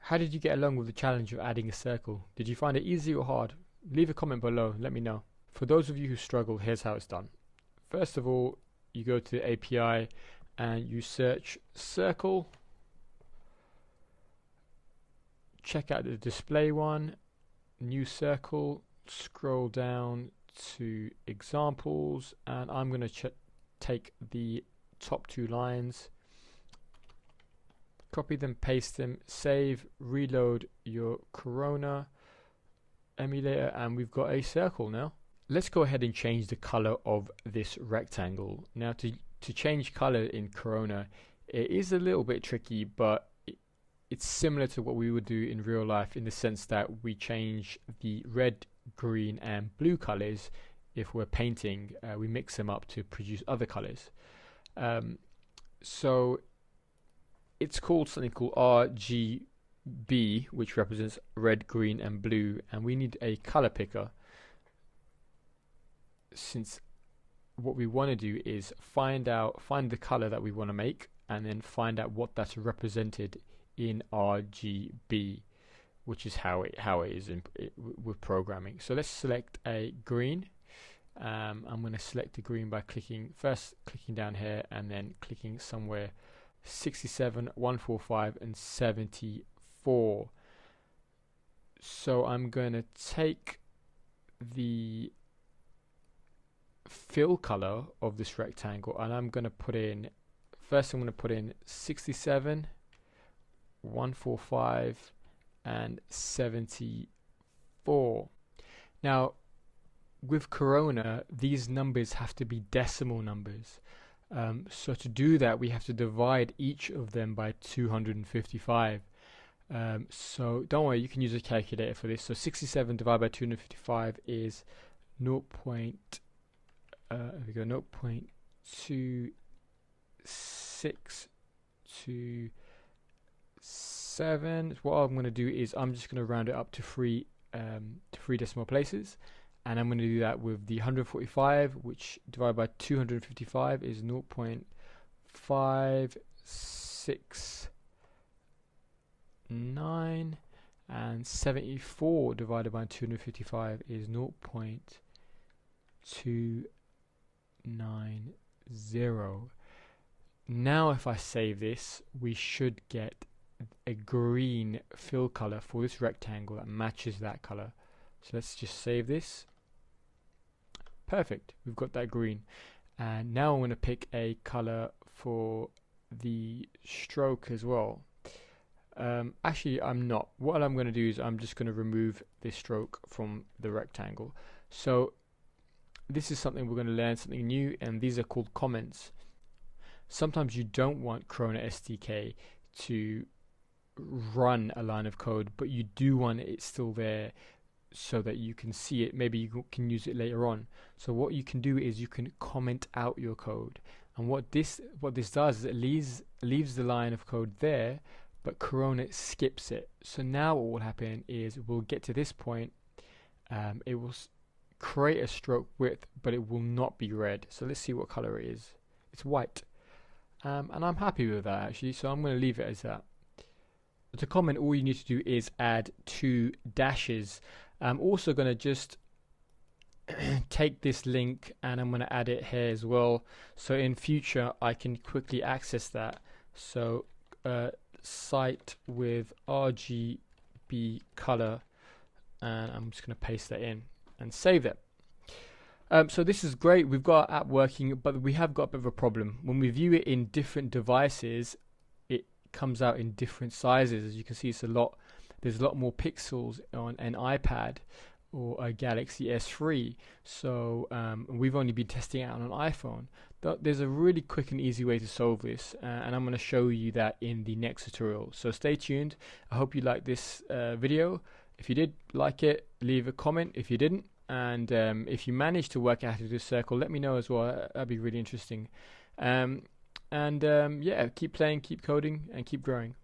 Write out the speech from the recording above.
How did you get along with the challenge of adding a circle? Did you find it easy or hard? Leave a comment below, let me know. For those of you who struggle, here's how it's done. First of all, you go to the API and you search circle. Check out the display one, new circle, scroll down to examples, and I'm going to take the top 2 lines, copy them, paste them, save, reload your Corona emulator, and we've got a circle now. Let's go ahead and change the color of this rectangle. Now to change color in Corona, it is a little bit tricky, but it's similar to what we would do in real life in the sense that we change the red, green and blue colors. If we're painting, we mix them up to produce other colors. So it's called something called RGB, which represents red, green and blue, and we need a color picker, since what we want to do is find the color that we want to make and then find out what that's represented in RGB, which is how it is with programming. So let's select a green. I'm going to select the green by clicking down here and then clicking somewhere 67, 145 and 74. So I'm going to take the fill color of this rectangle and I'm going to put in, first I'm going to put in 67, 145 and 74. Now with Corona, these numbers have to be decimal numbers. So to do that, we have to divide each of them by 255. So don't worry, you can use a calculator for this. So 67 divided by 255 is 0.2627. What I'm going to do is I'm just going to round it up to three decimal places, and I'm going to do that with the 145, which divided by 255 is 0.569, and 74 divided by 255 is 0.290. Now if I save this, we should get a green fill color for this rectangle that matches that color. So let's just save this. Perfect, we've got that green. And now I'm going to pick a color for the stroke as well. Actually I'm not. What I'm going to do is I'm just going to remove this stroke from the rectangle. So this is something we're going to learn, something new, and these are called comments. Sometimes you don't want Corona SDK to run a line of code, but you do want it still there so that you can see it. Maybe you can use it later on. So what you can do is you can comment out your code, and what this does is it leaves the line of code there, but Corona skips it. So now what will happen is we'll get to this point, it will create a stroke width, but it will not be red. So let's see what color it is. It's white, and I'm happy with that actually, so I'm going to leave it as that. To comment, all you need to do is add 2 dashes. I'm also going to just take this link and I'm going to add it here as well, so in future I can quickly access that. So site with RGB color, and I'm just going to paste that in and save it. So this is great, we've got our app working, but we have got a bit of a problem. When we view it in different devices, it comes out in different sizes. As you can see, there's a lot more pixels on an iPad or a Galaxy S3. So we've only been testing it out on an iPhone. There's a really quick and easy way to solve this, and I'm going to show you that in the next tutorial. So stay tuned. I hope you liked this video. If you did like it, leave a comment. If you didn't, and if you managed to work out how to do this circle, let me know as well. That'd be really interesting. Yeah, keep playing, keep coding, and keep growing.